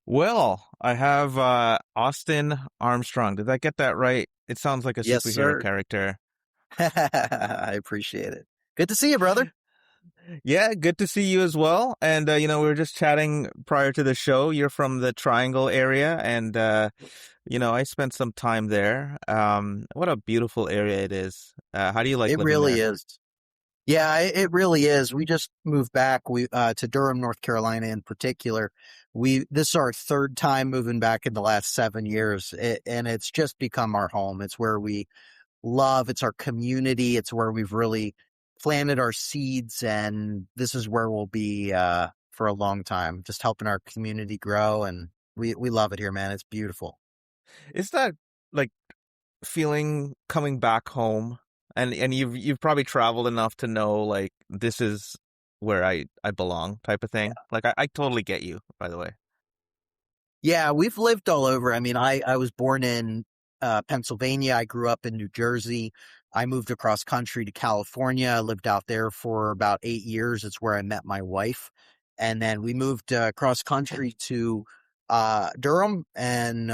Well, I have Austin Armstrong. Did I get that right? It sounds like a Yes, superhero sir. character. I appreciate it. Good to see you, brother. Yeah, good to see you as well. And we were just chatting prior to the show. You're from the Triangle area, and I spent some time there. What a beautiful area it is. How do you like It living really there? is. Yeah, it really is. We just moved back. We to Durham, North Carolina, in particular. This is our third time moving back in the last 7 years, and it's just become our home. It's where we love. It's our community. It's where we've really planted our seeds, and this is where we'll be for a long time. Just helping our community grow, and we love it here, man. It's beautiful. Is that like feeling coming back home? And you've probably traveled enough to know like this is where I belong type of thing. Like I totally get you, by the way. Yeah, we've lived all over. I mean, I was born in Pennsylvania. I grew up in New Jersey. I moved across country to California. I lived out there for about 8 years. It's where I met my wife. And then we moved cross country to Durham, and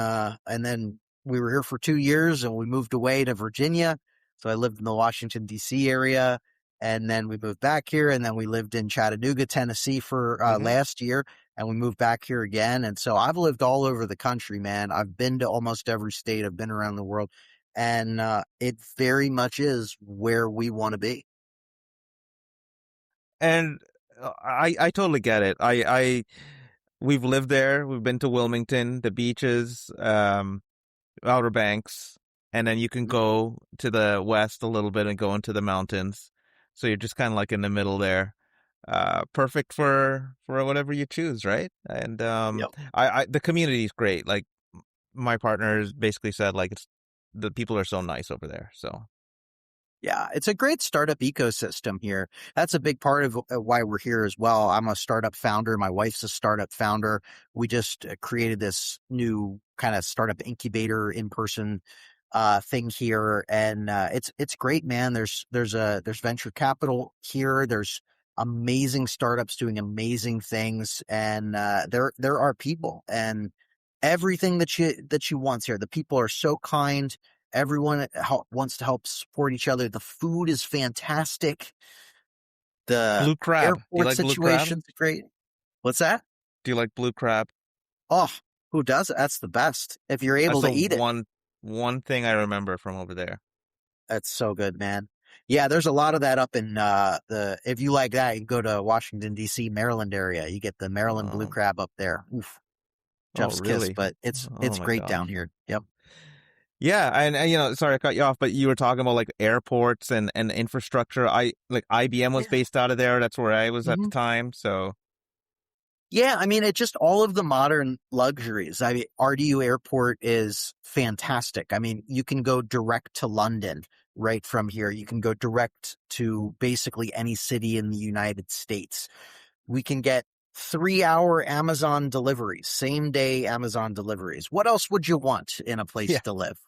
then we were here for 2 years, and we moved away to Virginia. So I lived in the Washington D.C. area, and then we moved back here, and then we lived in Chattanooga, Tennessee for Hmm. last year, and we moved back here again. And so I've lived all over the country, man. I've been to almost every state. I've been around the world, and it very much is where we want to be. And I totally get it. We've lived there. We've been to Wilmington, the beaches, Outer Banks, and then you can Mhm. go to the west a little bit and go into the mountains. So you're just kind of like in the middle there. Perfect for whatever you choose, right? And Yep. I the community is great. Like my partners basically said, like it's the people are so nice over there. So Yeah, it's a great startup ecosystem here. That's a big part of why we're here as well. I'm a startup founder. My wife's a startup founder. We just created this new kind of startup incubator in person thing here, and it's great, man. There's venture capital here. There's amazing startups doing amazing things, and there are people and everything that you want here. The people are so kind. Everyone wants to help support each other. The food is fantastic. The blue crab. Do you airport like blue crab? situation's great. What's that? Do you like blue crab? Oh, who does it? That's the best. If you're That's able to the eat it, one thing I remember from over there. that's so good, man. Yeah, there's a lot of that up in if you like that, you go to Washington D.C., Maryland area. You get the Maryland blue Oh, crab up there. Oof, oh, Chef's kiss, really? but it's Oh it's my great down gosh. here. Yep. Yeah, and sorry I cut you off, but you were talking about like airports and infrastructure. I like IBM was Yeah. based out of there. That's where I was at the Mhm. time. So Yeah, I mean, it's just all of the modern luxuries. I mean, RDU Airport is fantastic. I mean, you can go direct to London right from here. You can go direct to basically any city in the United States. We can get 3 hour Amazon deliveries, same day Amazon deliveries. What else would you want in a place yeah, to live?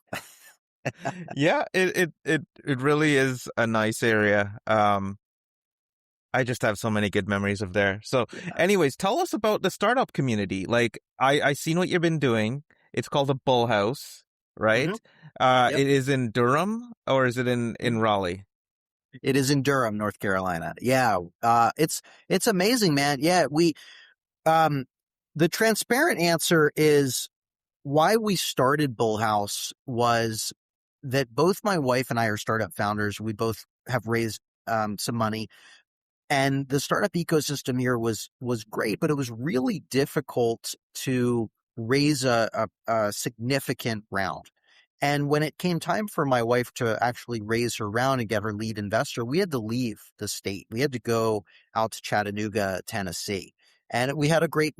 yeah, it really is a nice area. I just have so many good memories of there. So, Yeah. anyways, tell us about the startup community. Like, I seen what you've been doing. It's called the Bull House, Hmm. right? Yep. It is in Durham, or is it in Raleigh? It is in Durham, North Carolina. Yeah. It's amazing, man. Yeah. Um, the transparent answer is why we started Bull House was that both my wife and I are startup founders. We both have raised some money, and the startup ecosystem here was great, but it was really difficult to raise a significant round. And when it came time for my wife to actually raise her round and get her lead investor, we had to leave the state. We had to go out to Chattanooga, Tennessee. And we had a great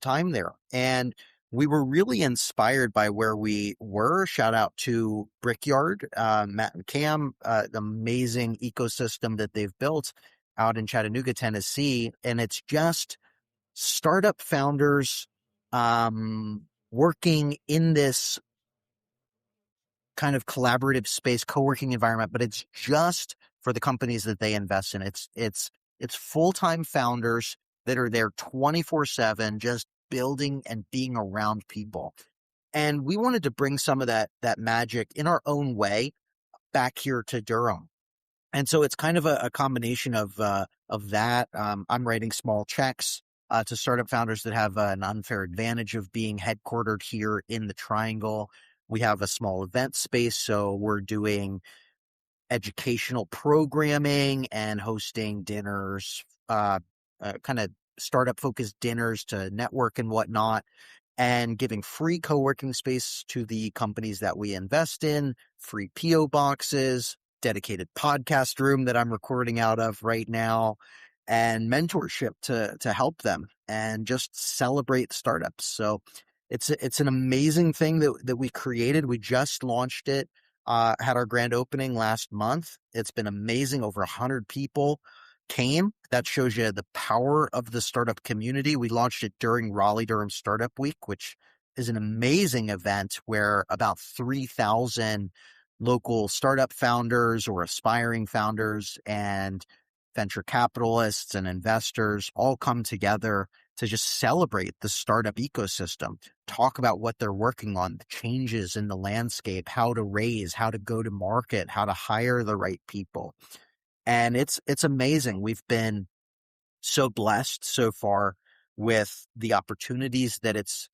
time there. And we were really inspired by where we were. Shout out to Brickyard, Matt and Cam, the amazing ecosystem that they've built out in Chattanooga, Tennessee. And it's just startup founders working in this kind of collaborative space, co-working environment, but it's just for the companies that they invest in. It's full-time founders that are there 24/7, just building and being around people. And we wanted to bring some of that magic in our own way back here to Durham. And so it's kind of a combination of that. I'm writing small checks to startup founders that have an unfair advantage of being headquartered here in the Triangle. We have a small event space, so we're doing educational programming and hosting dinners, kind of startup focused dinners to network and whatnot, and giving free co-working space to the companies that we invest in, free PO boxes, dedicated podcast room that I'm recording out of right now, and mentorship to help them and just celebrate startups. So it's an amazing thing that we created. We just launched it, had our grand opening last month. It's been amazing. Over 100 people came. That shows you the power of the startup community. We launched it during Raleigh-Durham Startup Week, which is an amazing event where about 3,000 local startup founders or aspiring founders and venture capitalists and investors all come together to just celebrate the startup ecosystem, talk about what they're working on, the changes in the landscape, how to raise, how to go to market, how to hire the right people. And it's amazing. We've been so blessed so far with the opportunities that it's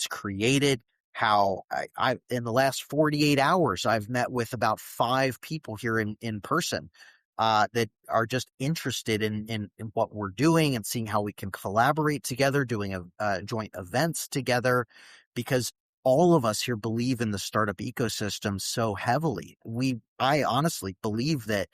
created. How I in the last 48 hours, I've met with about 5 people here in person that are just interested in what we're doing and seeing how we can collaborate together, doing joint events together, because all of us here believe in the startup ecosystem so heavily. I honestly believe that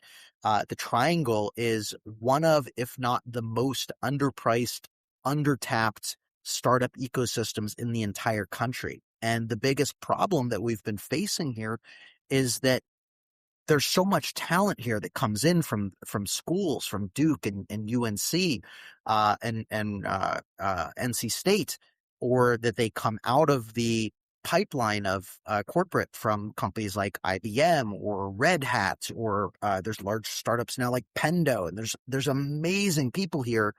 the Triangle is one of, if not the most underpriced, undertapped startup ecosystems in the entire country. And the biggest problem that we've been facing here is that there's so much talent here that comes in from schools, from Duke and UNC and NC State, or that they come out of the pipeline of corporate from companies like IBM or Red Hat, or there's large startups now like Pendo, and there's amazing people here,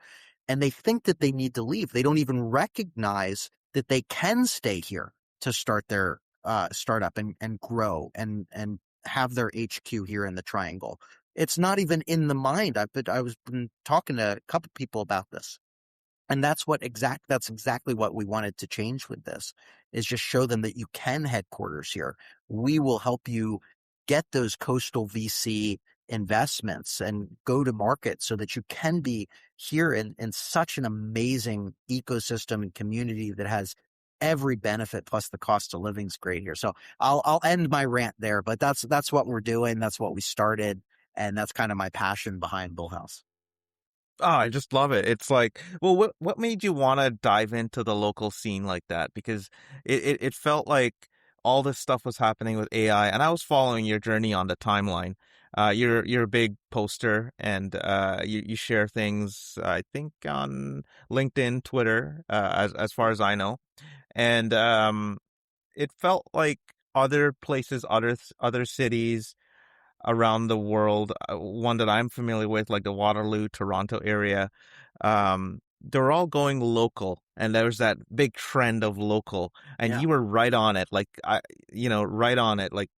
and they think that they need to leave. They don't even recognize that they can stay here to start their startup and grow and have their HQ here in the Triangle. It's not even in the mind. I was been talking to a couple people about this. And that's exactly what we wanted to change with this, is just show them that you can headquarters here. We will help you get those coastal VC investments and go to market so that you can be here in such an amazing ecosystem and community that has every benefit, plus the cost of living is great here. So I'll end my rant there, but that's what we're doing. That's what we started. And that's kind of my passion behind Bullhouse. Oh, I just love it. It's like, well, what made you want to dive into the local scene like that? Because it felt like all this stuff was happening with AI, and I was following your journey on the timeline. You're a big poster, and you share things, I think, on LinkedIn, Twitter, as far as I know, and it felt like other places, other cities around the world. One that I'm familiar with, like the Waterloo, Toronto area, they're all going local, and there's that big trend of local, and Yeah. you were right on it, like right on it, like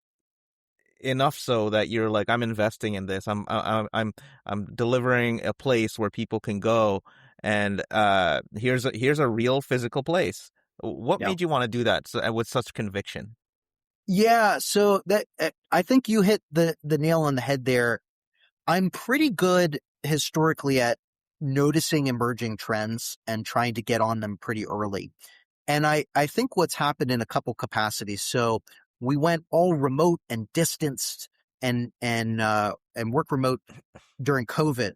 enough so that you're like, I'm investing in this. I'm delivering a place where people can go, and here's a real physical place. What Yeah. made you want to do that with such conviction? Yeah, so that I think you hit the nail on the head there. I'm pretty good historically at noticing emerging trends and trying to get on them pretty early. And I think what's happened in a couple capacities. So we went all remote and distanced and work remote during COVID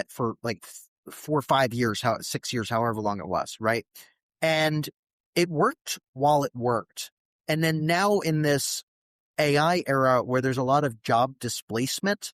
for like 4 or 5 years, 6 years, however long it was, right? And it worked while it worked. And then now in this AI era where there's a lot of job displacement,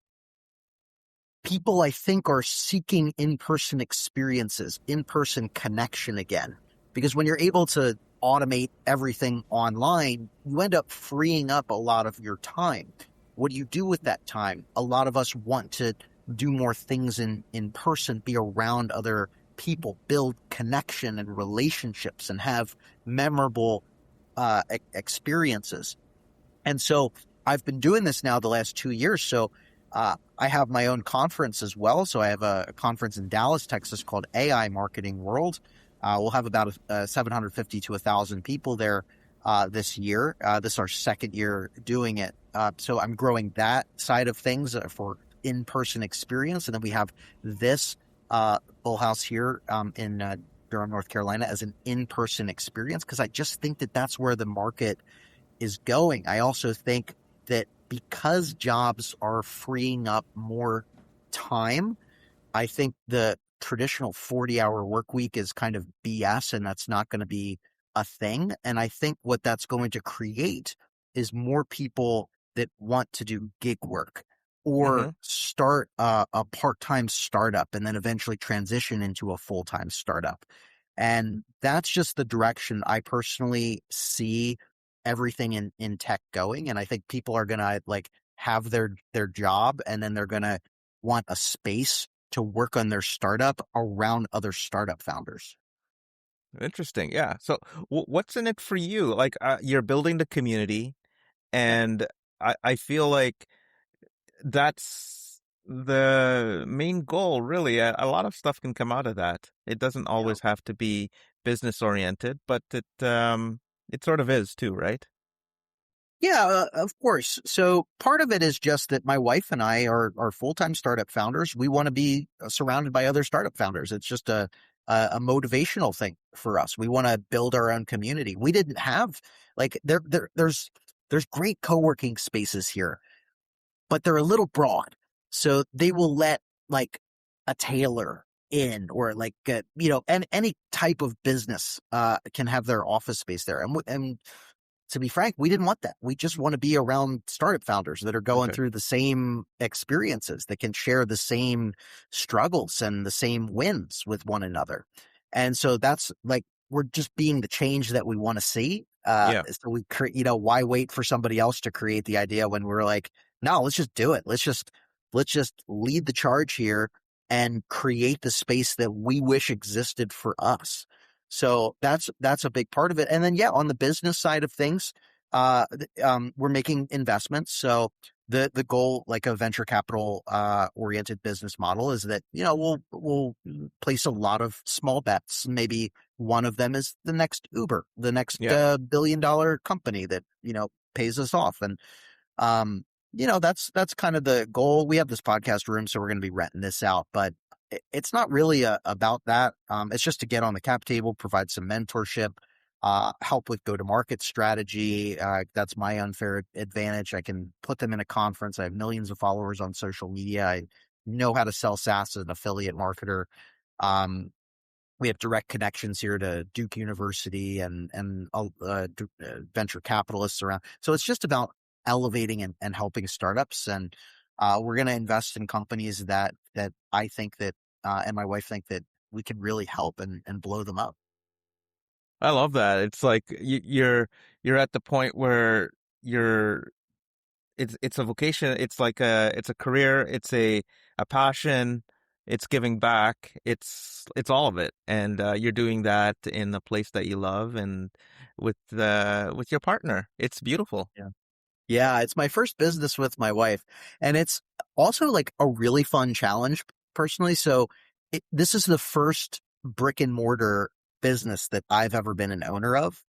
people I think are seeking in-person experiences, in-person connection again. Because when you're able to automate everything online, you end up freeing up a lot of your time. What do you do with that time? A lot of us want to do more things in person, be around other people build connection and relationships and have memorable experiences. And so I've been doing this now the last 2 years. So I have my own conference as well. So I have a conference in Dallas, Texas called AI Marketing World. We'll have about 750 to 1,000 people there this year. This is our second year doing it. So I'm growing that side of things for in-person experience. And then we have this Bull House here in Durham, North Carolina as an in-person experience, because I just think that that's where the market is going. I also think that because jobs are freeing up more time, I think the traditional 40-hour work week is kind of BS, and that's not going to be a thing. And I think what that's going to create is more people that want to do gig work or Mm-hmm. start a part-time startup and then eventually transition into a full-time startup. And that's just the direction I personally see everything in tech going. And I think people are going to like have their job, and then they're going to want a space to work on their startup around other startup founders. Interesting. Yeah. So what's in it for you? Like you're building the community, Yeah. and I feel like that's the main goal, really. A lot of stuff can come out of that. It doesn't Yeah. always have to be business oriented, but it sort of is too, right? Yeah, of course. So part of it is just that my wife and I are full-time startup founders. We want to be surrounded by other startup founders. It's just a motivational thing for us. We want to build our own community. We didn't have like there's great co-working spaces here, but they're a little broad. So they will let like a tailor in, or like and any type of business can have their office space there. And to be frank, we didn't want that. We just want to be around startup founders that are going Okay. through the same experiences, that can share the same struggles and the same wins with one another. And so that's like, we're just being the change that we want to see. Yeah. So we create, why wait for somebody else to create the idea when we're like, no, let's just do it. Let's just lead the charge here and create the space that we wish existed for us. So that's a big part of it. And then, yeah, on the business side of things, we're making investments. So the goal, like a venture capital oriented business model, is that we'll place a lot of small bets. Maybe one of them is the next Uber, the next Yeah. $1 billion company that pays us off. And that's kind of the goal. We have this podcast room, so we're going to be renting this out, but it's not really about that. It's just to get on the cap table, provide some mentorship, help with go-to-market strategy. That's my unfair advantage. I can put them in a conference. I have millions of followers on social media. I know how to sell SaaS as an affiliate marketer. Um, we have direct connections here to Duke University and venture capitalists around. So it's just about elevating and helping startups. And we're going to invest in companies that I think that and my wife think that we can really help and blow them up. I love that. It's like you're at the point where you're it's a vocation. It's a career. It's a passion. It's giving back. It's all of it, and you're doing that in a place that you love and with your partner. It's beautiful. Yeah. Yeah, it's my first business with my wife, and it's also like a really fun challenge personally. So this is the first brick and mortar business that I've ever been an owner of.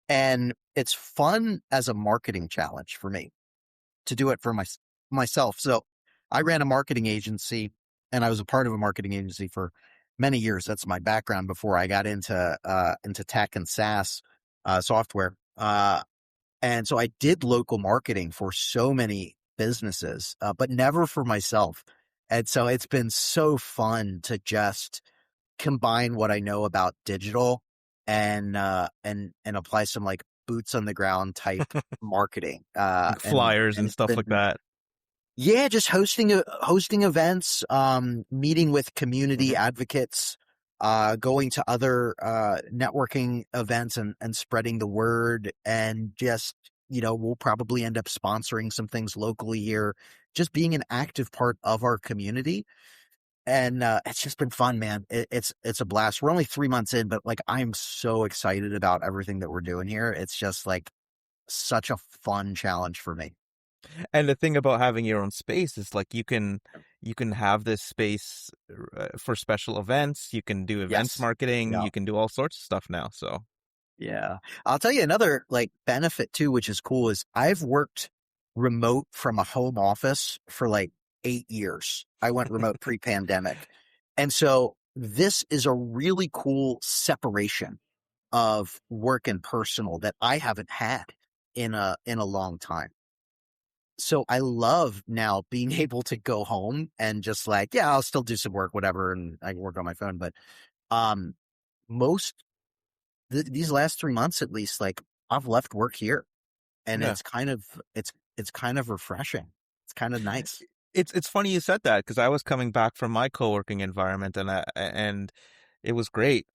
And it's fun as a marketing challenge for me to do it for myself. So I ran a marketing agency, and I was a part of a marketing agency for many years. That's my background before I got into tech and SaaS software. And so I did local marketing for so many businesses, but never for myself. And so it's been so fun to just combine what I know about digital and apply some like boots on the ground type marketing. Like And flyers and it's stuff like been, that. yeah, just hosting events, meeting with community Hmm. advocates, going to other networking events and spreading the word, and just we'll probably end up sponsoring some things locally here. Just being an active part of our community. And it's just been fun, man. It's a blast. We're only 3 months in, but like I'm so excited about everything that we're doing here. It's just like such a fun challenge for me. And the thing about having your own space is like you can have this space for special events. You can do events Yes. marketing. Yeah. You can do all sorts of stuff now. So Yeah. I'll tell you another like benefit too, which is cool, is I've worked remote from a home office for like 8 years. I went remote pre-pandemic. And so this is a really cool separation of work and personal that I haven't had in a long time. So I love now being able to go home and just like, yeah, I'll still do some work, whatever, and I can work on my phone. But um most these last 3 months at least, like I've left work here, and yeah. it's kind of refreshing. It's kind of nice. It's funny you said that because I was coming back from my co-working environment and it was great.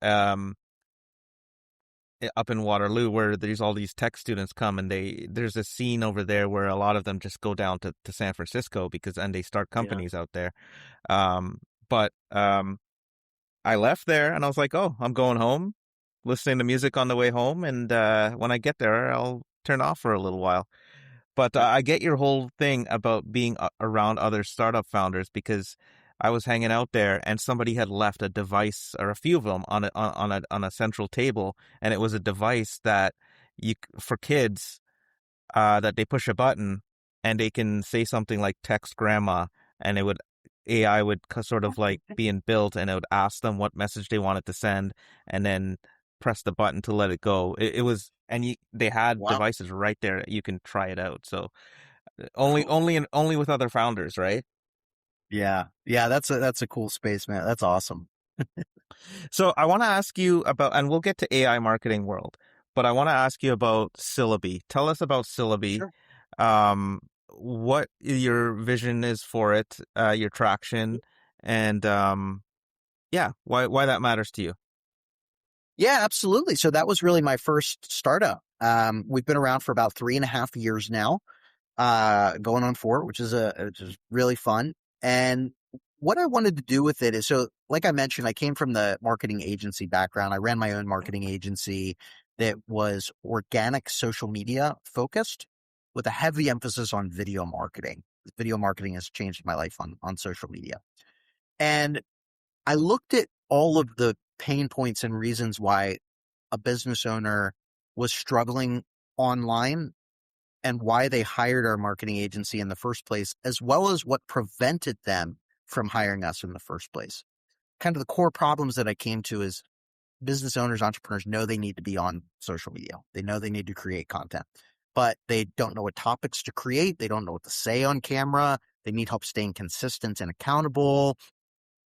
Up in Waterloo where there's all these tech students come and there's a scene over there where a lot of them just go down to San Francisco and they start Yeah. companies out there. Um, but I left there and I was like, oh, I'm going home, listening to music on the way home, and when I get there, I'll turn off for a little while. But Yep. I get your whole thing about being around other startup founders because I was hanging out there and somebody had left a device or a few of them on a central table, and it was a device that for kids that they push a button and they can say something like text grandma, and AI would sort of like being built and it would ask them what message they wanted to send and then press the button to let it go. It was, and they had Wow. devices right there. You can try it out. So Cool. only with other founders, right? Yeah. Yeah, that's a cool space, man. That's awesome. So I want to ask you about, and we'll get to AI marketing world, but I want to ask you about Syllabi. Tell us about Syllabi. Sure. What your vision is for it, your traction, and yeah, why that matters to you. Yeah, absolutely. So that was really my first startup. We've been around for about 3.5 years now, going on 4, which is really fun. And what I wanted to do with it is, so like I mentioned, I came from the marketing agency background. I ran my own marketing agency that was organic social media focused with a heavy emphasis on video marketing. Video marketing has changed my life on social media. And I looked at all of the pain points and reasons why a business owner was struggling online and why they hired our marketing agency in the first place, as well as what prevented them from hiring us in the first place. Kind of the core problems that I came to is business owners, entrepreneurs know they need to be on social media. They know they need to create content, but they don't know what topics to create. They don't know what to say on camera. They need help staying consistent and accountable.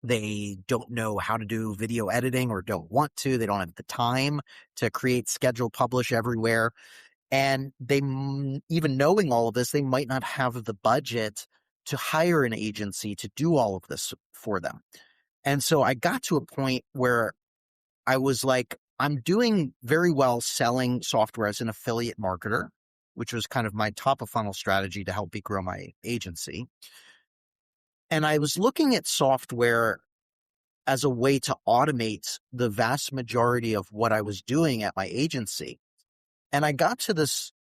They don't know how to do video editing or don't want to. They don't have the time to create, schedule, publish everywhere. And even knowing all of this, they might not have the budget to hire an agency to do all of this for them. And so I got to a point where I was like, I'm doing very well selling software as an affiliate marketer, which was kind of my top of funnel strategy to help me grow my agency. And I was looking at software as a way to automate the vast majority of what I was doing at my agency. And I got to this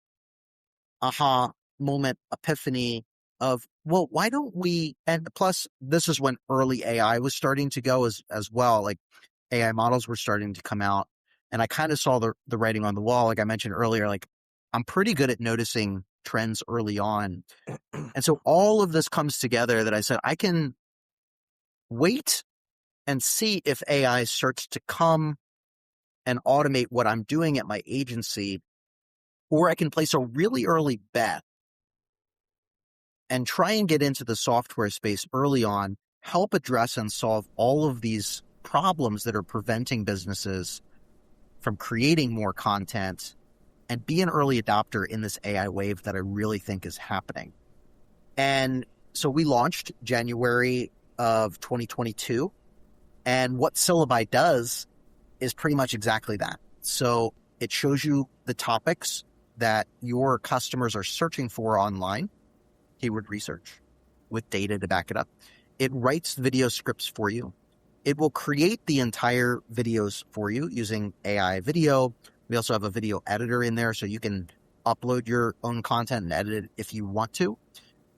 aha moment, epiphany of, well, why don't we, and plus this is when early AI was starting to go as well. Like AI models were starting to come out, and I kind of saw the writing on the wall. Like I mentioned earlier, like I'm pretty good at noticing trends early on. And so all of this comes together that I said, I can wait and see if AI starts to come and automate what I'm doing at my agency, or I can place a really early bet and try and get into the software space early on, help address and solve all of these problems that are preventing businesses from creating more content, and be an early adopter in this AI wave that I really think is happening. And so we launched January of 2022. And what Syllabi does is pretty much exactly that. So it shows you the topics that your customers are searching for online, keyword research with data to back it up. It writes video scripts for you. It will create the entire videos for you using AI video. We also have a video editor in there, so you can upload your own content and edit it if you want to.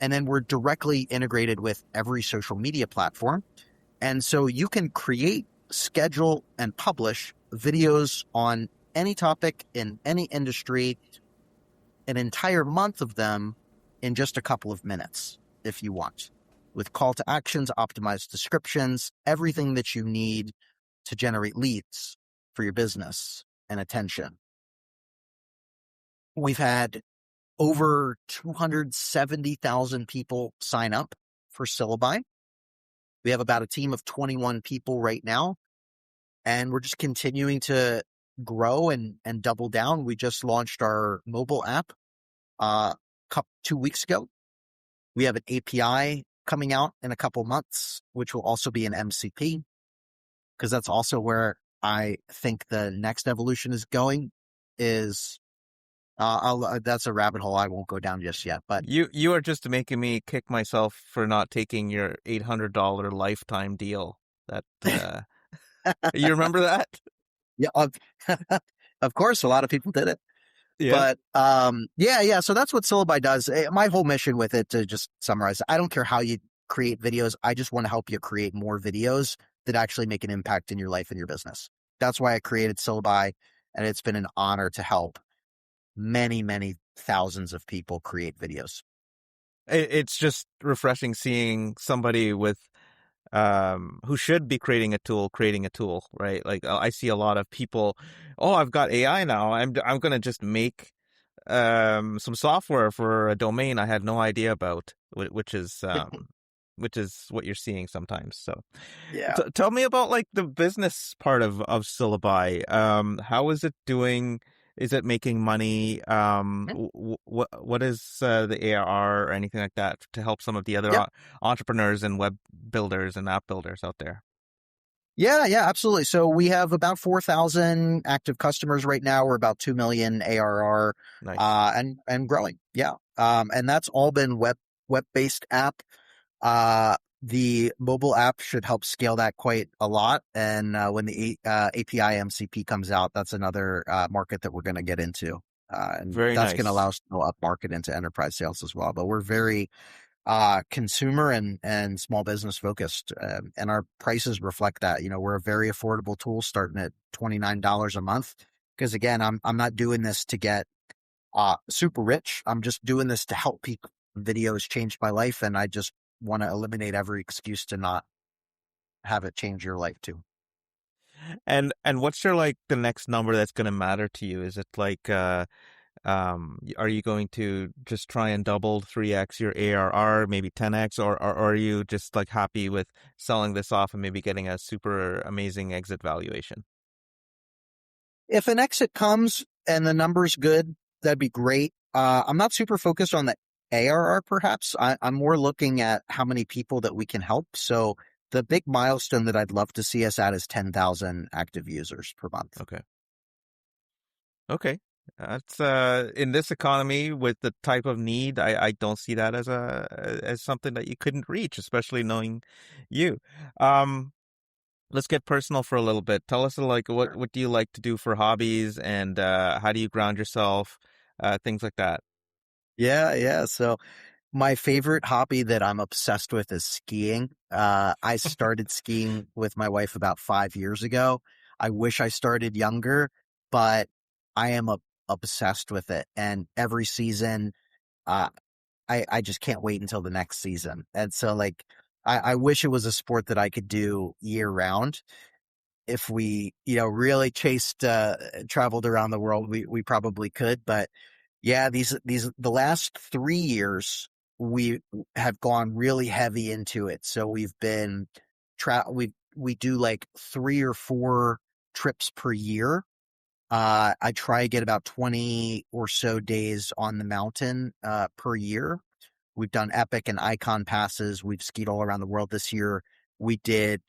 And then we're directly integrated with every social media platform. And so you can create, schedule, and publish videos on any topic in any industry, an entire month of them in just a couple of minutes if you want, with call to actions, optimized descriptions, everything that you need to generate leads for your business and attention. We've had over 270,000 people sign up for Aloomii. We have about a team of 21 people right now, and we're just continuing to grow and double down. We just launched our mobile app 2 weeks ago. We have an API coming out in a couple months, which will also be an MCP, because that's also where I think the next evolution is going. That's a rabbit hole I won't go down just yet. But you are just making me kick myself for not taking your $800 lifetime deal. That you remember that? yeah, of course, a lot of people did it. Yeah. But yeah. So that's what Aloomii does. My whole mission with it, to just summarize, I don't care how you create videos. I just want to help you create more videos that actually make an impact in your life and your business. That's why I created Aloomii, and it's been an honor to help many, many thousands of people create videos. It's just refreshing seeing somebody with who should be creating a tool, right? Like I see a lot of people, oh, I've got AI now. I'm going to just make some software for a domain I had no idea about, which is what you're seeing sometimes. So Yeah. tell me about like the business part of Aloomii. How is it doing? Is it making money? What is the ARR or anything like that to help some of the other Yep. entrepreneurs and web builders and app builders out there? Yeah, absolutely. So we have about 4,000 active customers right now. We're about 2 million ARR, Nice. and growing. Yeah. And that's all been web-based app. The mobile app should help scale that quite a lot. And when the API MCP comes out, that's another market that we're going to get into. And Very that's going to allow nice. us to go up market into enterprise sales as well. But we're very consumer and small business focused. And our prices reflect that. We're a very affordable tool starting at $29 a month. Because again, I'm not doing this to get super rich. I'm just doing this to help people. Video has changed my life, and I just want to eliminate every excuse to not have it change your life too. And what's your like the next number that's going to matter to you? Is it like are you going to just try and double 3x your ARR, maybe 10x, or are you just like happy with selling this off and maybe getting a super amazing exit valuation? If an exit comes and the number's good, that'd be great. I'm not super focused on the ARR, perhaps. I'm more looking at how many people that we can help. So the big milestone that I'd love to see us at is 10,000 active users per month. Okay. That's in this economy with the type of need, I don't see that as something that you couldn't reach, especially knowing you. Um, let's get personal for a little bit. Tell us like what do you like to do for hobbies and how do you ground yourself? Things like that. Yeah. So my favorite hobby that I'm obsessed with is skiing. I started skiing with my wife about 5 years ago. I wish I started younger, but I am obsessed with it. And every season, uh, I just can't wait until the next season. And so like, I wish it was a sport that I could do year round. If we, really traveled around the world, we probably could. But yeah, the last 3 years, we have gone really heavy into it. So we've been, we do like 3 or 4 trips per year. I try to get about 20 or so days on the mountain, per year. We've done epic and icon passes. We've skied all around the world this year. We did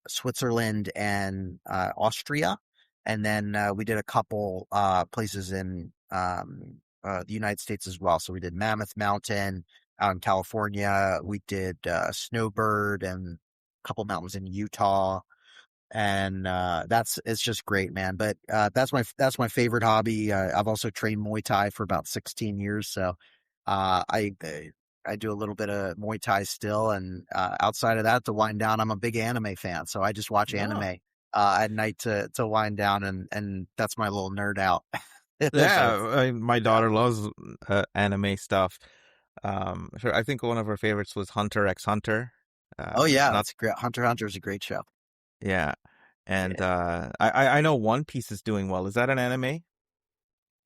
Switzerland and Austria, and then we did a couple places in the United States as well. So we did Mammoth Mountain, out in California. We did Snowbird and a couple mountains in Utah, and it's just great, man. But that's my favorite hobby. I've also trained Muay Thai for about 16 years, so I do a little bit of Muay Thai still, and outside of that, to wind down, I'm a big anime fan, so I just watch anime Oh, at night to wind down, and that's my little nerd out. So it's, yeah. My yeah. daughter loves anime stuff. I think one of her favorites was Hunter x Hunter. Oh yeah, Not that's great. Hunter x Hunter is a great show. Yeah, and Yeah. I know One Piece is doing well. Is that an anime?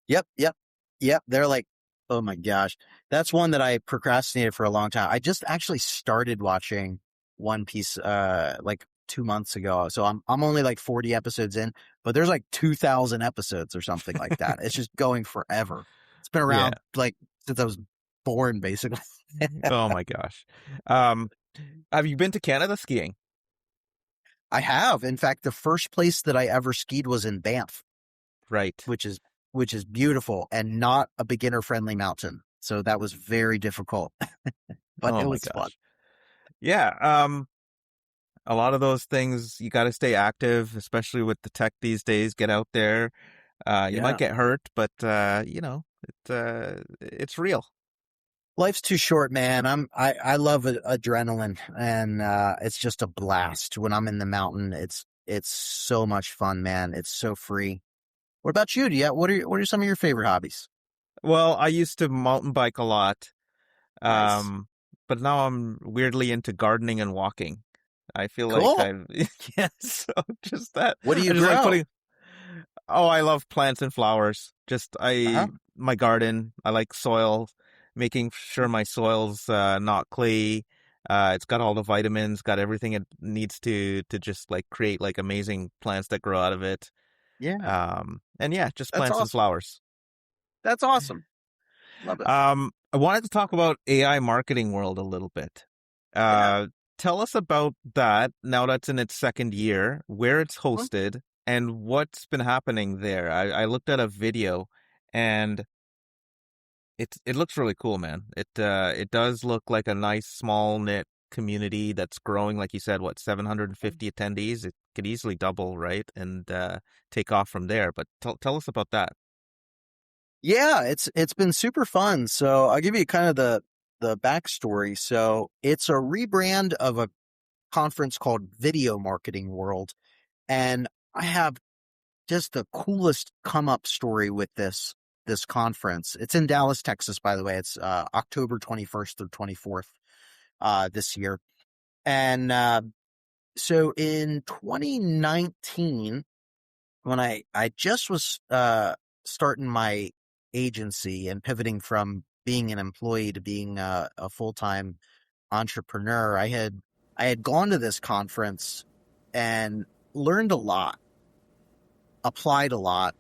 Yep, yep, yep. They're like, oh my gosh, that's one that I procrastinated for a long time. I just actually started watching One Piece like 2 months ago, so I'm only like 40 episodes in, but there's like 2,000 episodes or something like that. It's just going forever. It's been Yeah. around like since I was born, basically. Oh my gosh. Um, have you been to Canada skiing? I have, in fact, the first place that I ever skied was in Banff, Right. which is beautiful and not a beginner friendly mountain. So that was very difficult, but Oh it my was fun. gosh. Yeah. A lot of those things you got to stay active, especially with the tech these days. Get out there. You might Yeah. get hurt, but it's real. Life's too short, man. I love adrenaline, and it's just a blast when I'm in the mountain. It's so much fun, man. It's so free. What about you? What are some of your favorite hobbies? Well, I used to mountain bike a lot, Nice. um, but now I'm weirdly into gardening and walking. I feel like Cool. I've yeah, so just that. What do I you just like grow? putting. Oh, I love plants and flowers. Just Uh-huh. my garden. I like soil, making sure my soil's not clay. It's got all the vitamins, got everything it needs to just like create like amazing plants that grow out of it. Yeah. And yeah, just That's plants and awesome. flowers. That's awesome. Love it. I wanted to talk about AI marketing world a little bit. Yeah. Uh, tell us about that now that's in its second year, where it's Hmm. hosted, and what's been happening there. I looked at a video and it looks really cool, man. It does look like a nice small knit community that's growing, like you said, what, 750 attendees? It could easily double, right? And take off from there. But tell us about that. Yeah, it's been super fun. So I'll give you kind of the backstory. So it's a rebrand of a conference called Video Marketing World, and I have just the coolest come up story with this conference. It's in Dallas, Texas, by the way. It's October 21st through 24th this year. And so in 2019, when I just was starting my agency and pivoting from being an employee to being a full-time entrepreneur, I had gone to this conference and learned a lot, applied a lot,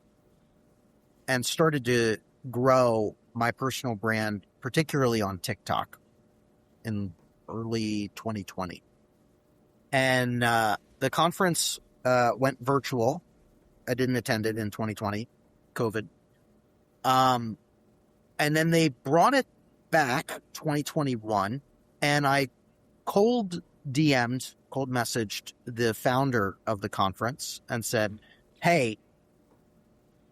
and started to grow my personal brand, particularly on TikTok in early 2020. And the conference went virtual. I didn't attend it in 2020, COVID. Um, and then they brought it back 2021, and I cold cold messaged the founder of the conference and said, "Hey,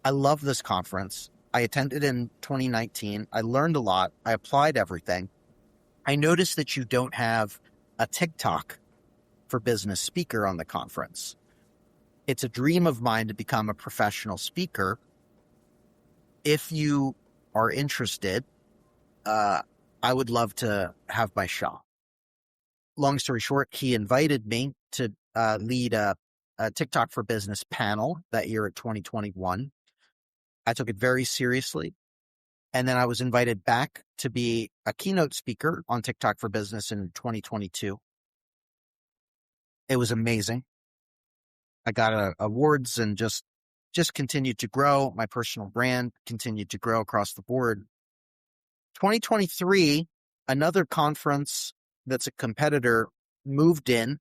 I love this conference. I attended in 2019. I learned a lot. I applied everything. I noticed that you don't have a TikTok for business speaker on the conference. It's a dream of mine to become a professional speaker. If you are interested, I would love to have my shot." Long story short, he invited me to lead a TikTok for Business panel that year at 2021. I took it very seriously. And then I was invited back to be a keynote speaker on TikTok for Business in 2022. It was amazing. I got awards and just continued to grow. My personal brand continued to grow across the board. 2023, another conference that's a competitor moved in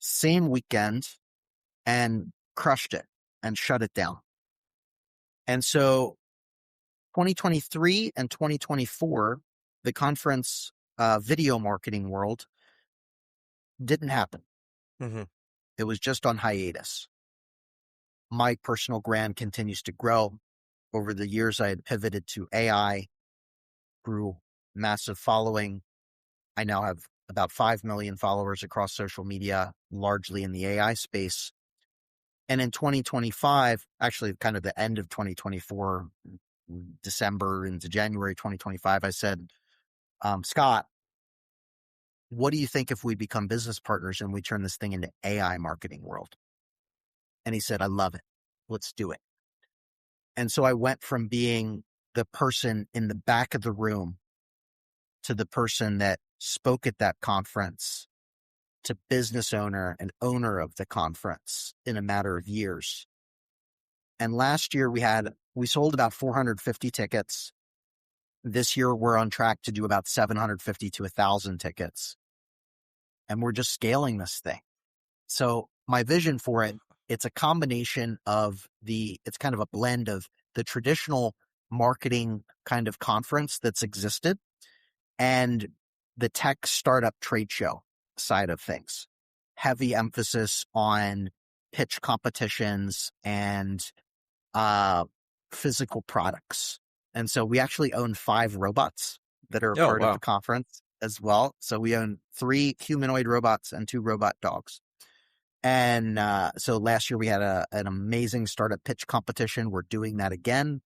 same weekend and crushed it and shut it down. And so 2023 and 2024 the conference video marketing world didn't happen. Hmm. It was just on hiatus. My personal brand continues to grow. Over the years, I had pivoted to AI, grew massive following. I now have about 5 million followers across social media, largely in the AI space. And in 2025, actually kind of the end of 2024, December into January 2025, I said, Scott, what do you think if we become business partners and we turn this thing into AI marketing world? And he said, I love it. Let's do it. And so I went from being the person in the back of the room to the person that spoke at that conference to business owner and owner of the conference in a matter of years. And last year we sold about 450 tickets. This year we're on track to do about 750 to 1,000 tickets. And we're just scaling this thing. So my vision for it, it's a combination of it's kind of a blend of the traditional marketing kind of conference that's existed and the tech startup trade show side of things. Heavy emphasis on pitch competitions and physical products. And so we actually own 5 robots that are a Oh, part of wow. the conference as well. So we own 3 humanoid robots and 2 robot dogs. And so last year we had an amazing startup pitch competition. We're doing that again.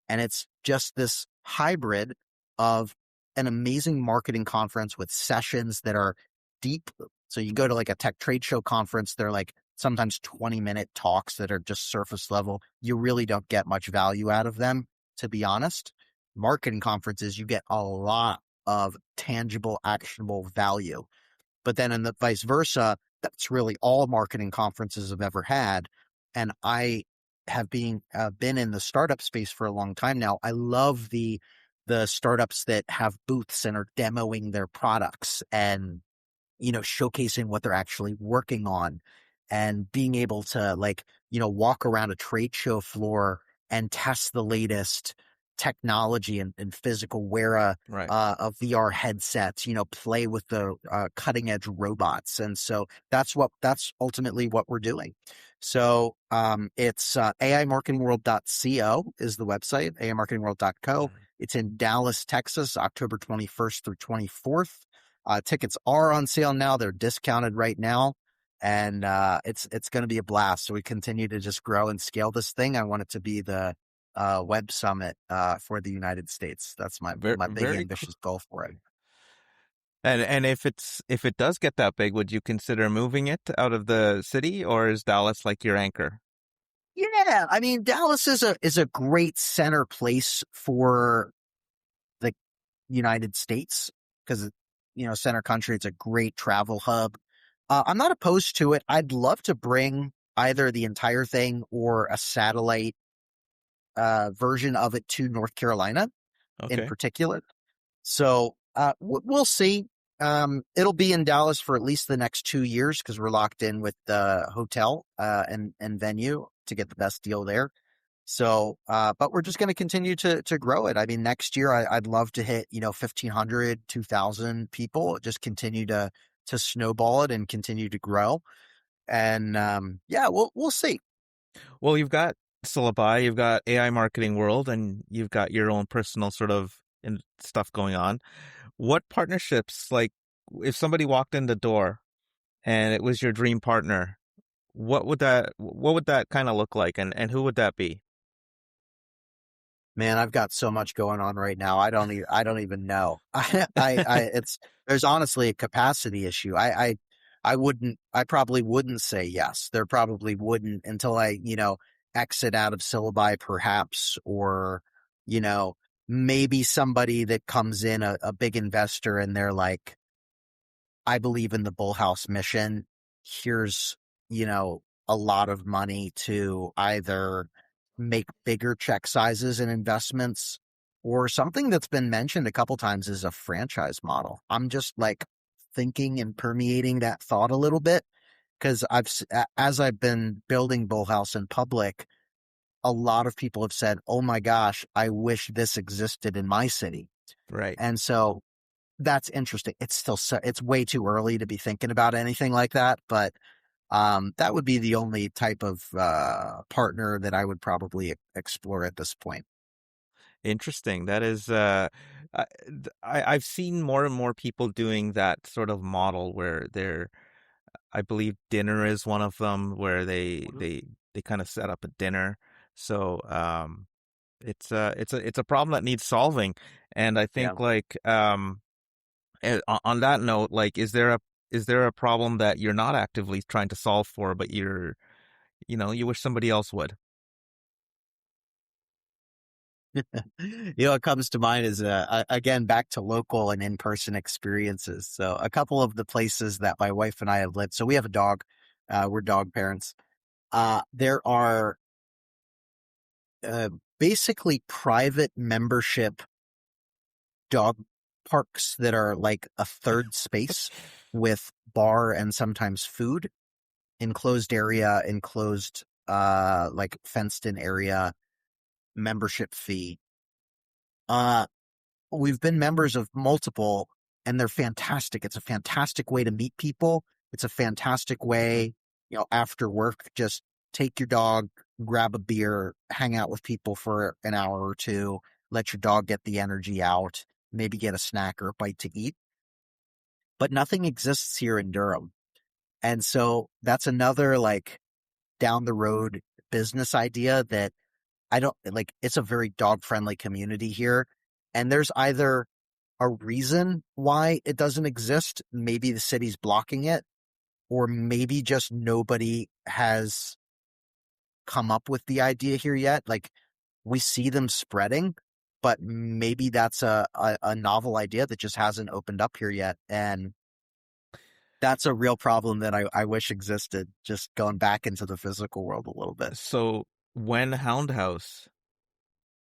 And it's just this hybrid of an amazing marketing conference with sessions that are deep. So you go to like a tech trade show conference, they're like sometimes 20-minute talks that are just surface level. You really don't get much value out of them, to be honest. Marketing conferences, you get a lot of tangible, actionable value. But then in the vice versa, that's really all marketing conferences have ever had. And I have been in the startup space for a long time now. I love the startups that have booths and are demoing their products and, showcasing what they're actually working on and being able to walk around a trade show floor and test the latest technology and physical wear Right. of VR headsets, play with the cutting edge robots. And so that's ultimately what we're doing. So it's aimarketingworld.co is the website, aimarketingworld.co. It's in Dallas, Texas, October 21st through 24th. Tickets are on sale now. They're discounted right now. And it's going to be a blast. So we continue to just grow and scale this thing. I want it to be the web summit for the United States. That's my Very, big very cool. ambitious goal for it. And if it does get that big, would you consider moving it out of the city, or is Dallas like your anchor? Yeah, I mean Dallas is a great center place for the United States because center country. It's a great travel hub. I'm not opposed to it. I'd love to bring either the entire thing or a satellite version of it to North Carolina in Okay. particular. So we'll see. It'll be in Dallas for at least the next 2 years because we're locked in with the hotel and venue to get the best deal there. So, but we're just going to continue to grow it. I mean, next year I'd love to hit 1,500, 2,000 people. Just continue to snowball it and continue to grow. And yeah, we'll see. Well, you've got Syllabi, you've got AI Marketing World, and you've got your own personal sort of stuff going on. What partnerships, like if somebody walked in the door and it was your dream partner, what would that kind of look like, and who would that be? Man, I've got so much going on right now. I don't even know. There's honestly a capacity issue. I probably wouldn't say yes. There probably wouldn't until I, exit out of Syllabi perhaps, or, maybe somebody that comes in, a big investor, and they're like, I believe in the Bull House mission. Here's, a lot of money to either make bigger check sizes and investments, or something that's been mentioned a couple times is a franchise model. I'm just like thinking and permeating that thought a little bit because as I've been building Bull House in public, a lot of people have said, oh my gosh, I wish this existed in my city. Right. And so that's interesting. It's still it's way too early to be thinking about anything like that, but that would be the only type of partner that I would probably explore at this point. Interesting. That is, I've seen more and more people doing that sort of model where I believe dinner is one of them, where they kind of set up a dinner. So, it's a problem that needs solving. And I Yeah. think like, on that note, like, is there a problem that you're not actively trying to solve for, but you wish somebody else would? What comes to mind is, again, back to local and in-person experiences. So a couple of the places that my wife and I have lived. So we have a dog. We're dog parents. There are uh, basically private membership dog parks that are like a third space with bar and sometimes food, enclosed area, enclosed, like fenced in area, membership fee. Uh, we've been members of multiple, and they're fantastic. It's a fantastic way to meet people. It's a fantastic way, after work, just take your dog, grab a beer, hang out with people for an hour or two, let your dog get the energy out, maybe get a snack or a bite to eat. But nothing exists here in Durham. And so that's another like down the road business idea that I don't like. It's a very dog friendly community here. And there's either a reason why it doesn't exist. Maybe the city's blocking it, or maybe just nobody has come up with the idea here yet. Like we see them spreading, but maybe that's a novel idea that just hasn't opened up here yet. And that's a real problem that I wish existed, just going back into the physical world a little bit. So when Hound House?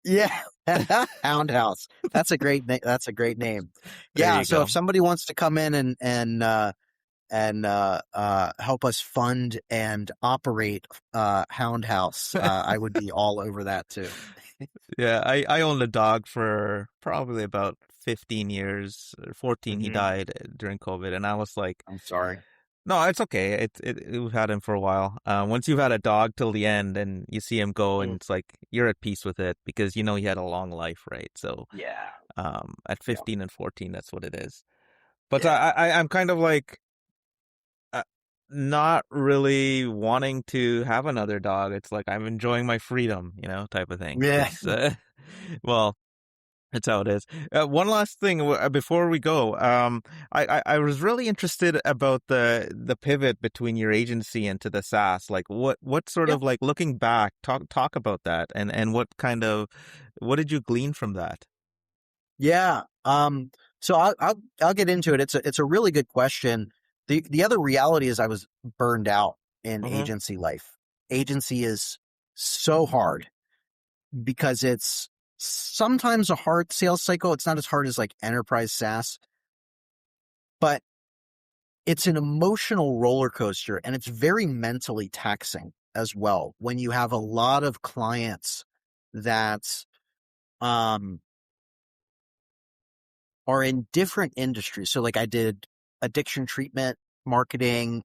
Yeah. Hound House. That's a great name. That's a great name. There Yeah. you So if go. somebody wants to come in and help us fund and operate Hound House, I would be all over that too. Yeah, I owned a dog for probably about 15 years, or 14. He Hmm. died during COVID, and I was like, I'm sorry. no, it's okay. We've had him for a while. Once you've had a dog till the end and you see him go, and Mm. it's like you're at peace with it because you know he had a long life, right? So, Yeah. at Yeah. 15 and 14, that's what it is. But Yeah. I'm kind of like, uh, not really wanting to have another dog. It's like I'm enjoying my freedom, type of thing. Yeah. Because, well, that's how it is. One last thing before we go. I was really interested about the pivot between your agency and to the SaaS. Like what sort Yeah. of like looking back, talk about that and what did you glean from that? Yeah. So I'll get into it. It's a really good question. The other reality is I was burned out in Hmm. agency life. Agency is so hard because it's sometimes a hard sales cycle. It's not as hard as like enterprise SaaS, but it's an emotional roller coaster and it's very mentally taxing as well when you have a lot of clients that um are in different industries. So like I did addiction treatment marketing,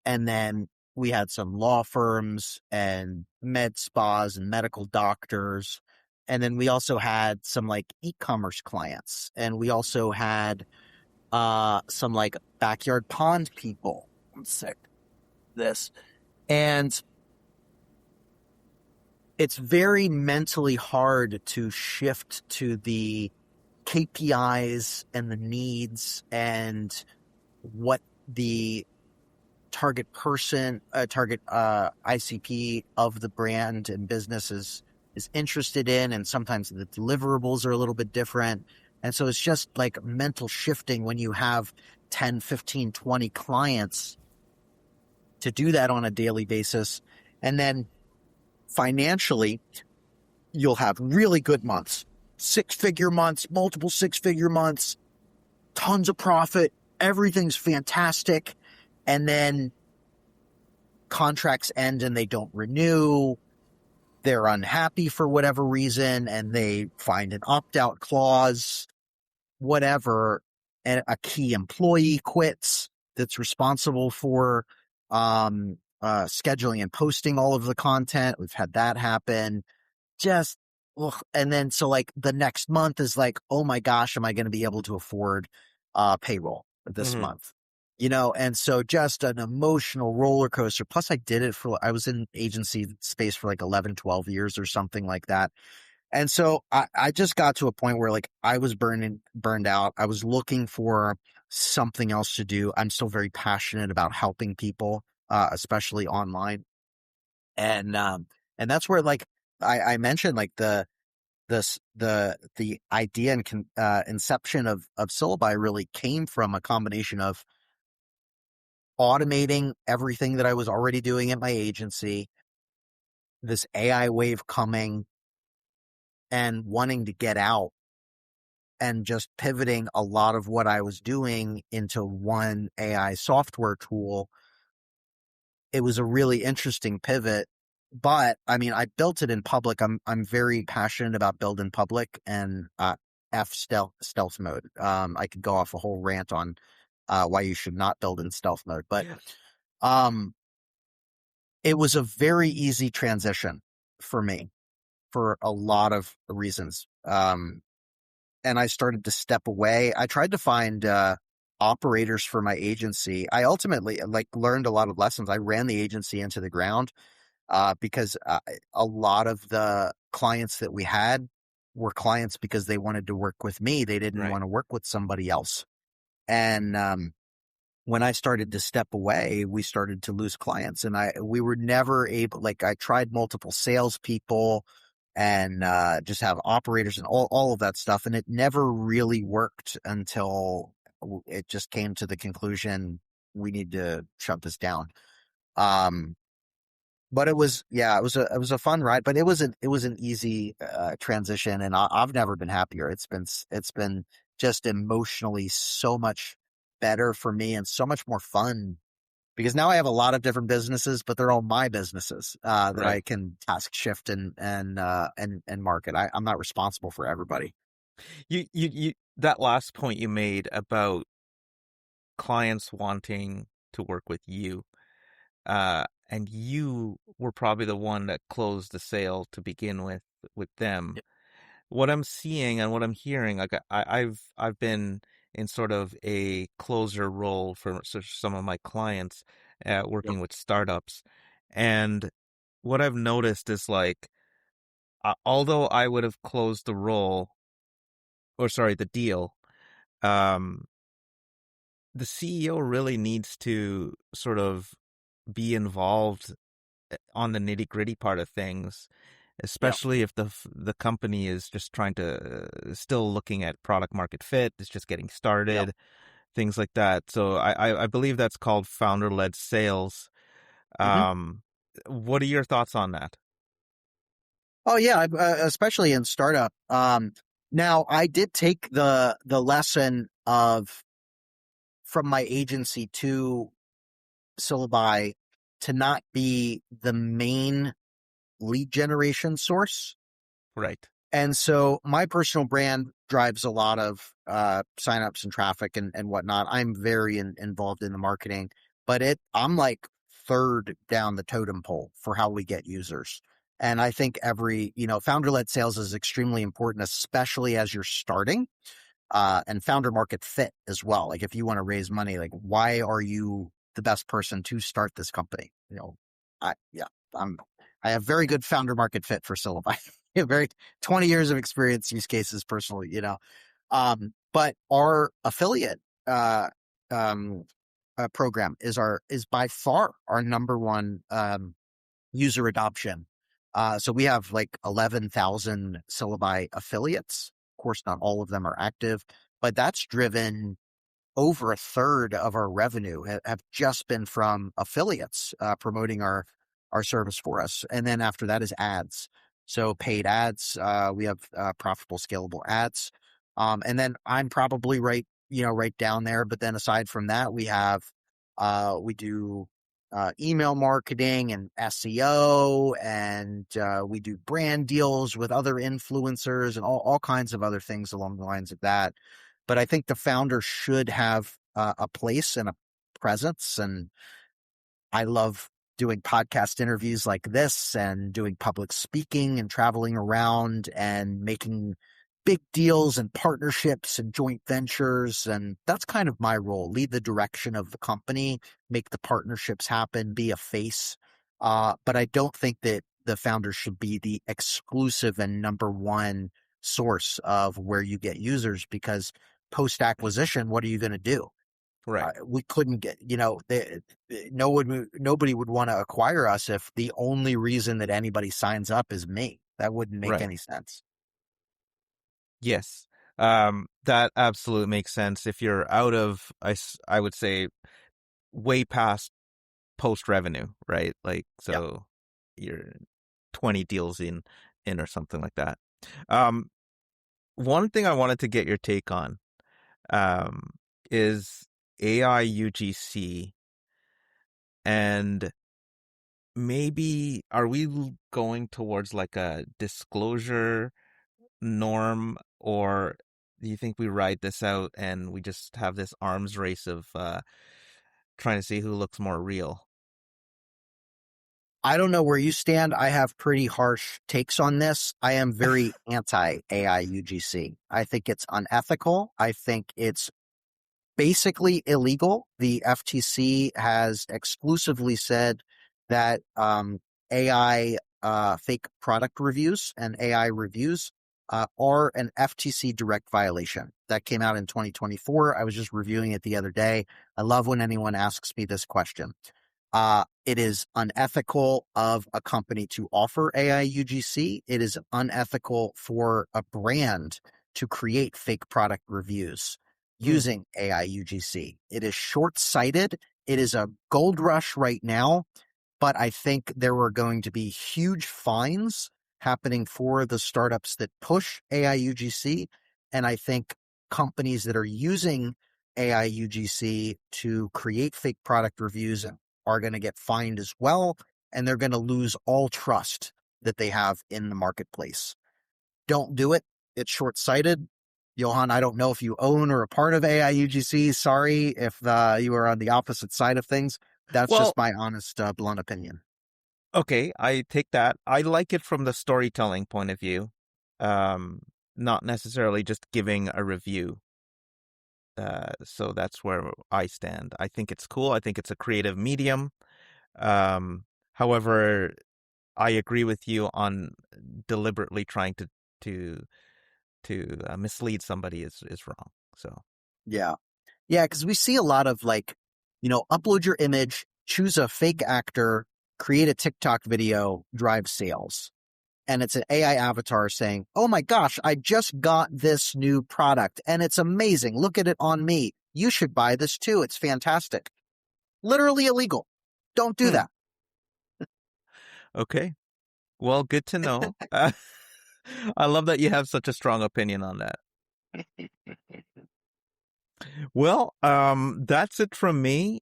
and then we had some law firms and med spas and medical doctors. And then we also had some like e-commerce clients, and we also had some like backyard pond people. I'm sick of this. And it's very mentally hard to shift to the KPIs and the needs and what the target ICP of the brand and business is interested in. And sometimes the deliverables are a little bit different. And so it's just like mental shifting when you have 10, 15, 20 clients to do that on a daily basis. And then financially, you'll have really good months, 6-figure months, multiple 6-figure months, tons of profit. Everything's fantastic. And then contracts end and they don't renew. They're unhappy for whatever reason and they find an opt-out clause. whatever, and a key employee quits that's responsible for scheduling and posting all of the content. We've had that happen. Just, ugh. And then so like the next month is like, oh my gosh, am I going to be able to afford payroll this Hmm. month? And so just an emotional roller coaster. Plus I was in agency space for like 11, 12 years or something like that. And so I just got to a point where like I was burned out. I was looking for something else to do. I'm still very passionate about helping people, especially online. And that's where like I mentioned like the idea and inception of Syllabi really came from a combination of automating everything that I was already doing at my agency, this AI wave coming, and wanting to get out and just pivoting a lot of what I was doing into one AI software tool. It was a really interesting pivot, but I mean, I built it in public. I'm very passionate about build in public and F stealth mode. I could go off a whole rant on why you should not build in stealth mode, but um, it was a very easy transition for me for a lot of reasons. And I started to step away. I tried to find operators for my agency. I ultimately like learned a lot of lessons. I ran the agency into the ground because a lot of the clients that we had were clients because they wanted to work with me. They didn't Right. want to work with somebody else. And when I started to step away, we started to lose clients, and we were never able. Like I tried multiple salespeople and just have operators and all of that stuff, and it never really worked until it just came to the conclusion we need to shut this down. Um, but it was a fun ride, but it was an easy transition, and I've never been happier. It's been just emotionally so much better for me and so much more fun because now I have a lot of different businesses, but they're all my businesses that Right. I can task shift and market. I'm not responsible for everybody. That last point you made about clients wanting to work with you, and you were probably the one that closed the sale to begin with them. What I'm seeing and what I'm hearing, like I've been in sort of a closer role for some of my clients, Yep. working with startups, and what I've noticed is like, although I would have closed the role, or sorry, the deal, um, the CEO really needs to sort of be involved on the nitty gritty part of things, Yep. especially if the company is just trying to still looking at product market fit, it's just getting Yep. started, things like that. So I believe that's called founder led sales. hmm Um, what are your thoughts on that? Oh yeah, especially in startup. Now I did take the lesson of from my agency to Syllabi to not be the main lead generation source. Right. And so my personal brand drives a lot of signups and traffic and whatnot. I'm very involved in the marketing, but I'm like third down the totem pole for how we get users. And I think founder led sales is extremely important, especially as you're starting and founder market fit as well. Like if you want to raise money, like why are you the best person to start this company? Yeah, I'm. I have very good founder market fit for Syllabi. Very 20 years of experience, use cases personally. But our affiliate uh, um, program is by far our number one user adoption. So we have like 11,000 Syllabi affiliates. Of course, not all of them are active, but that's driven over a third of our revenue have just been from affiliates promoting our service for us. And then after that is ads. So paid ads, we have profitable, scalable ads. And then I'm probably right down there. But then aside from that, we do email marketing and SEO, and we do brand deals with other influencers and all kinds of other things along the lines of that. but I think the founder should have a place and a presence. And I love doing podcast interviews like this and doing public speaking and traveling around and making big deals and partnerships and joint ventures. And that's kind of my role: lead the direction of the company, make the partnerships happen, be a face. But I don't think that the founder should be the exclusive and number one source of where you get users, because post acquisition, what are you going to do? Right. We couldn't get, nobody would want to acquire us if the only reason that anybody signs up is me. That wouldn't make Right. any sense. Yes. That absolutely makes sense. If you're out of, I would say, way past post revenue, right? Like, Yeah. so you're 20 deals in or something like that. Um, One thing I wanted to get your take on, um, is AI UGC, and maybe are we going towards like a disclosure norm, or do you think we ride this out and we just have this arms race of trying to see who looks more real? I don't know where you stand. I have pretty harsh takes on this. I am very anti AI UGC. I think it's unethical. I think it's basically illegal. The FTC has exclusively said that AI fake product reviews and AI reviews are an FTC direct violation. That came out in 2024. I was just reviewing it the other day. I love when anyone asks me this question. It is unethical of a company to offer AI UGC. It is unethical for a brand to create fake product reviews Hmm. using AI UGC. It is short-sighted. It is a gold rush right now, but I think there are going to be huge fines happening for the startups that push AI UGC. And I think companies that are using AI UGC to create fake product reviews are going to get fined as well. And they're going to lose all trust that they have in the marketplace. Don't do it. It's short-sighted. Yohann, I don't know if you own or a part of AI UGC. Sorry if you are on the opposite side of things. That's Well, just my honest, blunt opinion. okay, I take that. I like it from the storytelling point of view, um, not necessarily just giving a review. So that's where I stand. I think it's cool. I think it's a creative medium. Um, However, I agree with you on deliberately trying to mislead somebody is wrong. So Yeah. Yeah, because we see a lot of upload your image, choose a fake actor, create a TikTok video, drive sales. And it's an AI avatar saying, "Oh my gosh, I just got this new product and it's amazing. Look at it on me. You should buy this too. It's fantastic." Literally illegal. Don't do hmm, that. okay. Well, good to know. I love that you have such a strong opinion on that. Well, that's it from me.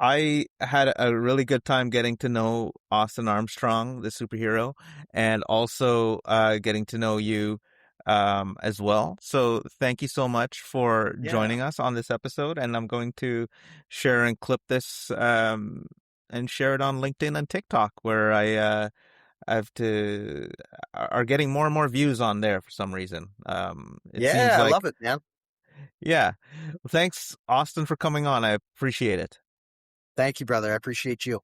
I had a really good time getting to know Austin Armstrong, the superhero, and also getting to know you as well. So thank you so much for Yeah. joining us on this episode. And I'm going to share and clip this and share it on LinkedIn and TikTok, where I have to are getting more and more views on there for some reason. It seems Yeah, I love like, it, man. yeah. Thanks, Austin, for coming on. I appreciate it. Thank you, brother. I appreciate you.